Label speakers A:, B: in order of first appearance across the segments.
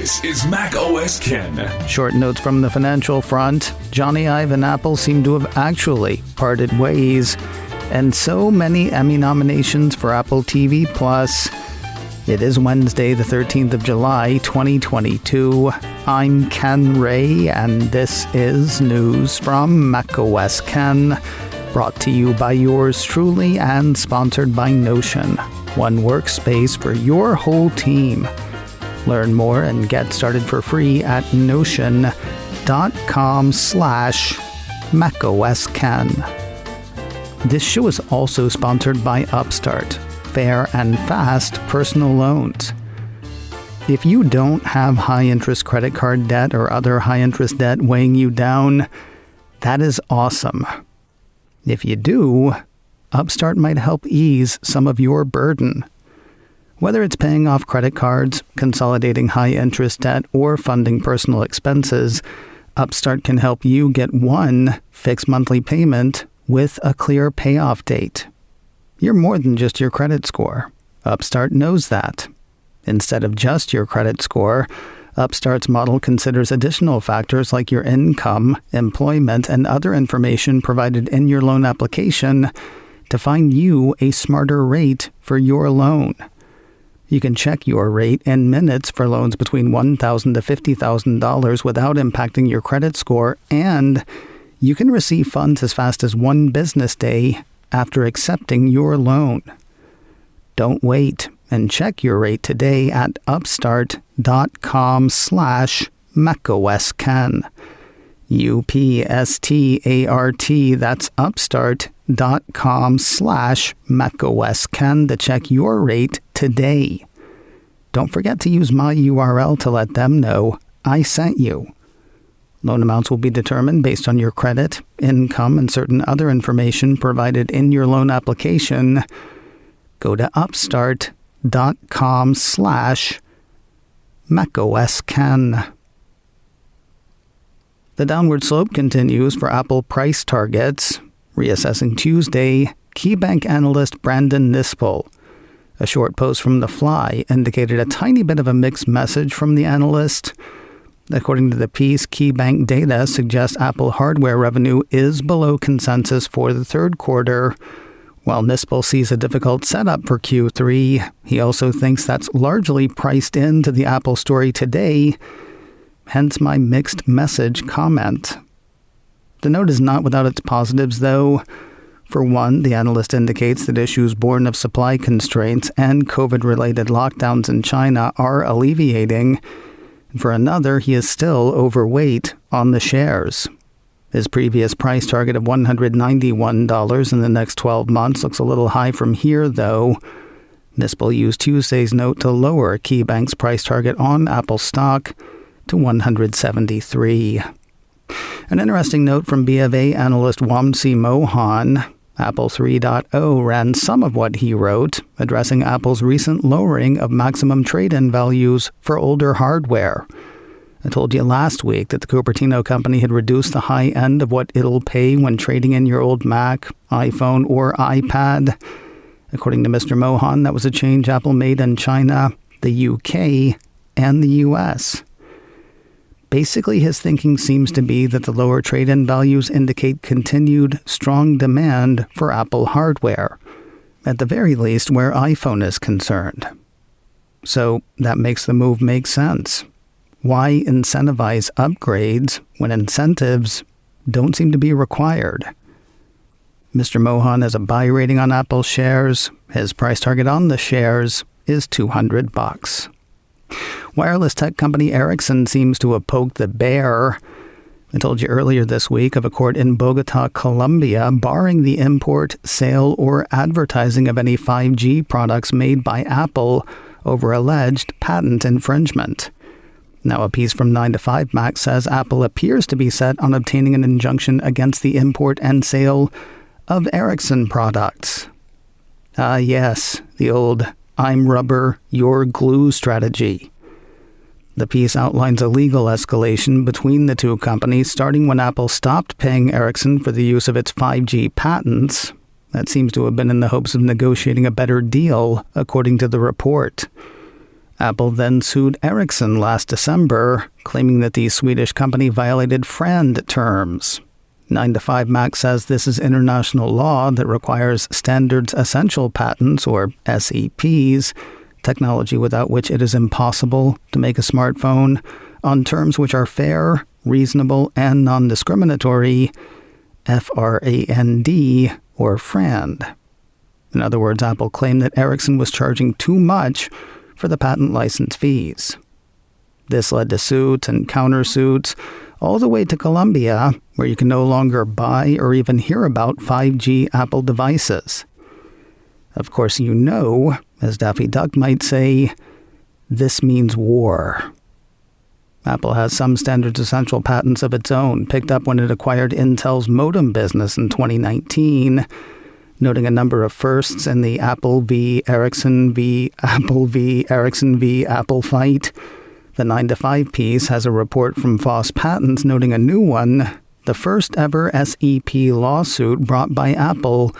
A: This is Mac OS Ken.
B: Short notes from the financial front. Jony, Ive, and Apple seem to have actually parted ways. And so many Emmy nominations for Apple TV+. It is Wednesday, the 13th of July, 2022. I'm Ken Ray, and this is news from Mac OS Ken, brought to you by yours truly and sponsored by Notion, one workspace for your whole team. Learn more and get started for free at notion.com/macOSKen. This show is also sponsored by Upstart, fair and fast personal loans. If you don't have high-interest credit card debt or other high-interest debt weighing you down, that is awesome. If you do, Upstart might help ease some of your burden. Whether it's paying off credit cards, consolidating high-interest debt, or funding personal expenses, Upstart can help you get one fixed monthly payment with a clear payoff date. You're more than just your credit score. Upstart knows that. Instead of just your credit score, Upstart's model considers additional factors like your income, employment, and other information provided in your loan application to find you a smarter rate for your loan. You can check your rate in minutes for loans between $1,000 to $50,000 without impacting your credit score, and you can receive funds as fast as one business day after accepting your loan. Don't wait and check your rate today at upstart.com/macOSKen. UPSTART, that's upstart.com/macOSKen to check your rate today. Don't forget to use my URL to let them know I sent you. Loan amounts will be determined based on your credit, income, and certain other information provided in your loan application. Go to upstart.com/macOSKen. The downward slope continues for Apple price targets. Reassessing Tuesday, KeyBanc analyst Brandon Nispel. A short post from The Fly indicated a tiny bit of a mixed message from the analyst. According to the piece, KeyBanc data suggests Apple hardware revenue is below consensus for the third quarter. While Nispel sees a difficult setup for Q3, he also thinks that's largely priced into the Apple story today, hence my mixed message comment. The note is not without its positives, though. For one, the analyst indicates that issues born of supply constraints and COVID-related lockdowns in China are alleviating. For another, he is still overweight on the shares. His previous price target of $191 in the next 12 months looks a little high from here, though. Nispel used Tuesday's note to lower KeyBanc's price target on Apple stock to $173. An interesting note from BofA analyst Wamsi Mohan. Apple 3.0 ran some of what he wrote, addressing Apple's recent lowering of maximum trade-in values for older hardware. I told you last week that the Cupertino company had reduced the high end of what it'll pay when trading in your old Mac, iPhone, or iPad. According to Mr. Mohan, that was a change Apple made in China, the UK, and the US. Basically, his thinking seems to be that the lower trade-in values indicate continued strong demand for Apple hardware, at the very least where iPhone is concerned. So that makes the move make sense. Why incentivize upgrades when incentives don't seem to be required? Mr. Mohan has a buy rating on Apple shares. His price target on the shares is $200. Wireless tech company Ericsson seems to have poked the bear. I told you earlier this week of a court in Bogota, Colombia, barring the import, sale, or advertising of any 5G products made by Apple over alleged patent infringement. Now, a piece from 9to5Mac says Apple appears to be set on obtaining an injunction against the import and sale of Ericsson products. Yes, the old I'm rubber, you're glue strategy. The piece outlines a legal escalation between the two companies starting when Apple stopped paying Ericsson for the use of its 5G patents. That seems to have been in the hopes of negotiating a better deal, according to the report. Apple then sued Ericsson last December, claiming that the Swedish company violated FRAND terms. 9to5Mac says this is international law that requires Standards Essential Patents, or SEPs, technology without which it is impossible to make a smartphone, on terms which are fair, reasonable, and non-discriminatory, FRAND, or FRAND. In other words, Apple claimed that Ericsson was charging too much for the patent license fees. This led to suits and countersuits, all the way to Colombia, where you can no longer buy or even hear about 5G Apple devices. Of course, you know, as Daffy Duck might say, this means war. Apple has some Standards Essential patents of its own, picked up when it acquired Intel's modem business in 2019, noting a number of firsts in the Apple v. Ericsson v. Apple v. Ericsson v. Apple fight. The 9to5 piece has a report from Foss Patents noting a new one, the first ever SEP lawsuit brought by Apple,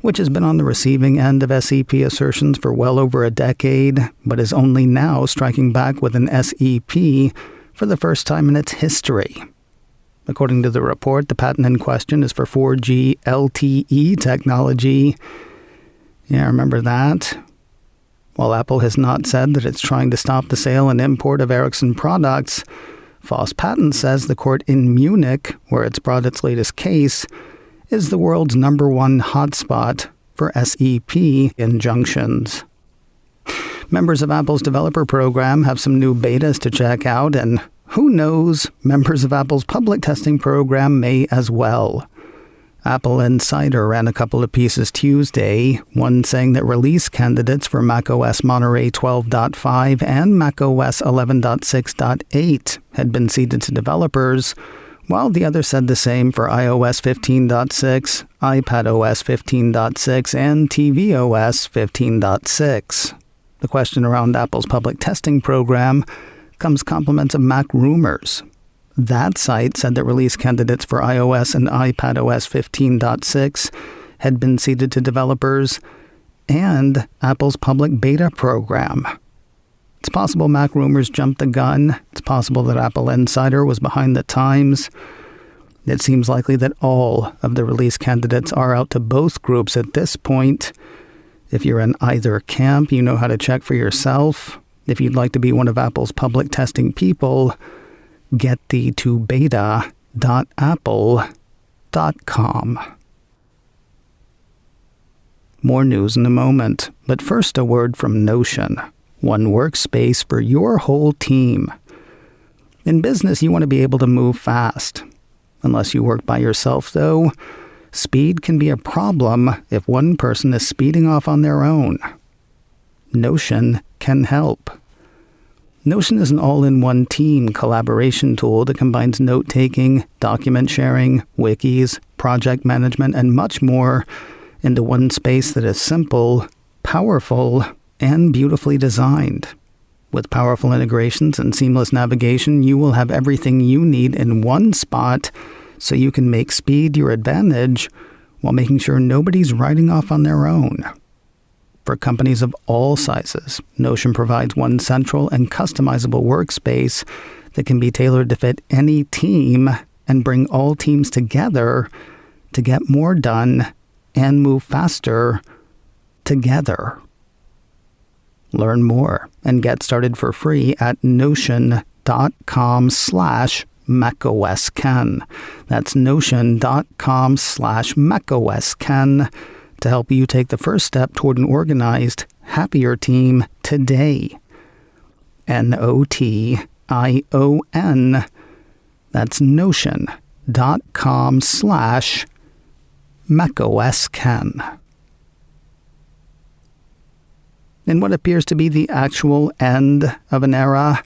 B: which has been on the receiving end of SEP assertions for well over a decade, but is only now striking back with an SEP for the first time in its history. According to the report, the patent in question is for 4G LTE technology. Yeah, remember that? While Apple has not said that it's trying to stop the sale and import of Ericsson products, Foss Patents says the court in Munich, where it's brought its latest case, is the world's #1 hotspot for SEP injunctions. Members of Apple's developer program have some new betas to check out, and who knows, members of Apple's public testing program may as well. Apple Insider ran a couple of pieces Tuesday, one saying that release candidates for macOS Monterey 12.5 and macOS 11.6.8 had been seeded to developers, while the other said the same for iOS 15.6, iPadOS 15.6, and tvOS 15.6. The question around Apple's public testing program comes compliments of Mac Rumors. That site said that release candidates for iOS and iPadOS 15.6 had been seeded to developers, and Apple's public beta program. It's possible Mac Rumors jumped the gun. It's possible that Apple Insider was behind the times. It seems likely that all of the release candidates are out to both groups at this point. If you're in either camp, you know how to check for yourself. If you'd like to be one of Apple's public testing people, get thee to beta.apple.com. More news in a moment, but first a word from Notion, one workspace for your whole team. In business, you want to be able to move fast. Unless you work by yourself, though, speed can be a problem if one person is speeding off on their own. Notion can help. Notion is an all-in-one team collaboration tool that combines note-taking, document sharing, wikis, project management, and much more into one space that is simple, powerful, and beautifully designed. With powerful integrations and seamless navigation, you will have everything you need in one spot so you can make speed your advantage while making sure nobody's riding off on their own. For companies of all sizes, Notion provides one central and customizable workspace that can be tailored to fit any team and bring all teams together to get more done and move faster together. Learn more and get started for free at notion.com/macOSken. That's notion.com/macOSken to help you take the first step toward an organized, happier team today. NOTION. That's notion.com/macOSken. In what appears to be the actual end of an era,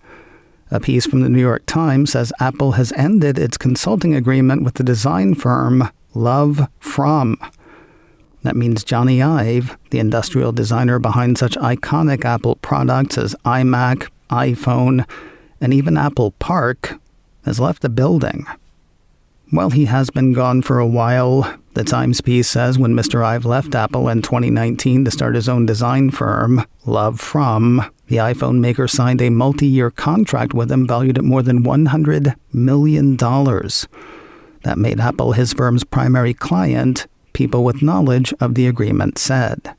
B: a piece from the New York Times says Apple has ended its consulting agreement with the design firm LoveFrom. That means Jony Ive, the industrial designer behind such iconic Apple products as iMac, iPhone, and even Apple Park, has left the building. While he has been gone for a while, The Times piece says when Mr. Ive left Apple in 2019 to start his own design firm, LoveFrom, the iPhone maker signed a multi-year contract with him valued at more than $100 million. That made Apple his firm's primary client, people with knowledge of the agreement said.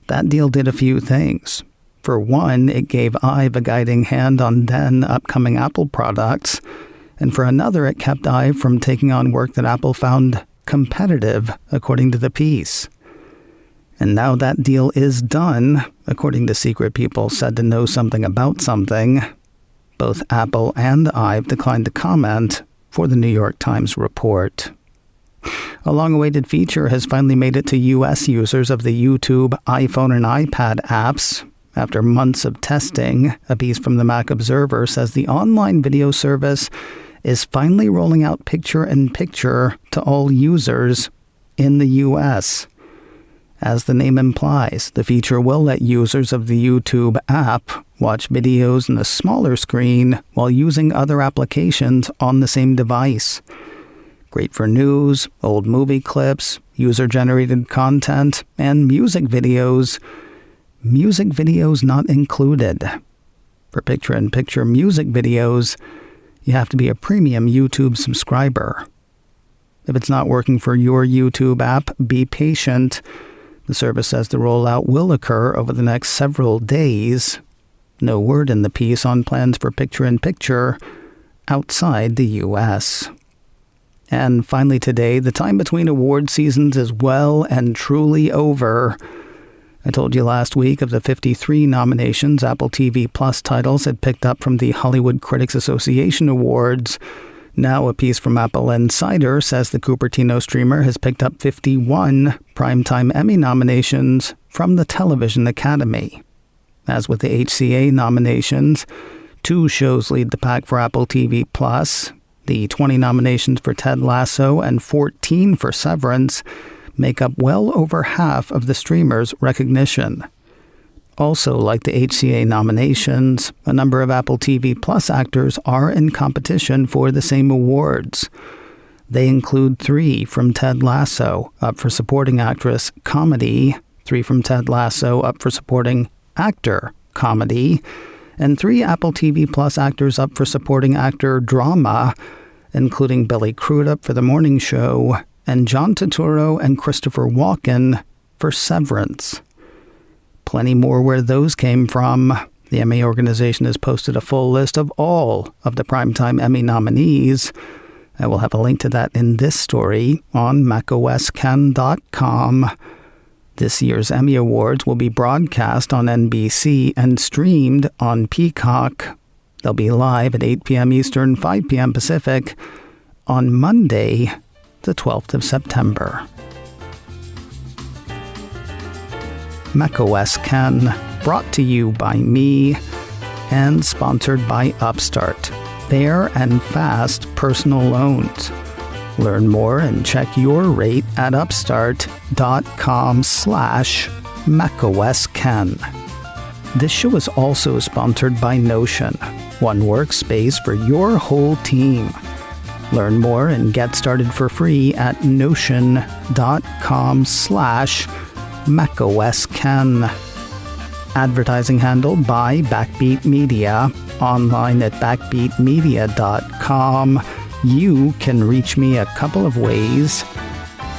B: That deal did a few things. For one, it gave Ive a guiding hand on then upcoming Apple products, and for another, it kept Ive from taking on work that Apple found competitive, according to the piece. And now that deal is done, according to secret people said to know something about something. Both Apple and Ive declined to comment for the New York Times report. A long-awaited feature has finally made it to U.S. users of the YouTube, iPhone, and iPad apps. After months of testing, a piece from the Mac Observer says the online video service is finally rolling out picture-in-picture to all users in the U.S. As the name implies, the feature will let users of the YouTube app watch videos on a smaller screen while using other applications on the same device. Great for news, old movie clips, user-generated content, and music videos. Music videos not included. For picture-in-picture music videos, you have to be a premium YouTube subscriber. If it's not working for your YouTube app, be patient. The service says the rollout will occur over the next several days. No word in the piece on plans for picture-in-picture outside the U.S. And finally today, the time between award seasons is well and truly over. I told you last week of the 53 nominations Apple TV Plus titles had picked up from the Hollywood Critics Association Awards. Now a piece from Apple Insider says the Cupertino streamer has picked up 51 Primetime Emmy nominations from the Television Academy. As with the HCA nominations, 2 shows lead the pack for Apple TV Plus. The 20 nominations for Ted Lasso and 14 for Severance make up well over half of the streamer's recognition. Also, like the HCA nominations, a number of Apple TV Plus actors are in competition for the same awards. They include 3 from Ted Lasso, up for Supporting Actress Comedy, 3 from Ted Lasso, up for Supporting Actor Comedy, and 3 Apple TV Plus actors up for Supporting Actor Drama, including Billy Crudup for The Morning Show, and John Turturro and Christopher Walken for Severance. Plenty more where those came from. The Emmy organization has posted a full list of all of the Primetime Emmy nominees. I will have a link to that in this story on macosken.com. This year's Emmy Awards will be broadcast on NBC and streamed on Peacock. They'll be live at 8 p.m. Eastern, 5 p.m. Pacific on Monday, the 12th of September. macOS Ken, brought to you by me and sponsored by Upstart. Fair and fast personal loans. Learn more and check your rate at upstart.com/macOSken. This show is also sponsored by Notion, one workspace for your whole team. Learn more and get started for free at notion.com/macOSken. Advertising handled by Backbeat Media, online at backbeatmedia.com. You can reach me a couple of ways.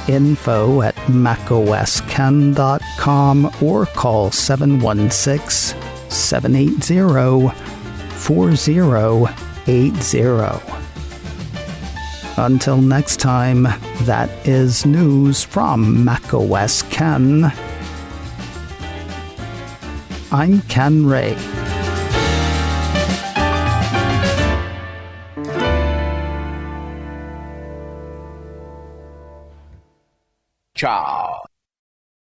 B: Info at macosken.com or call 716-780-4080. Until next time, that is news from macOS Ken. I'm Ken Ray.
A: Ciao.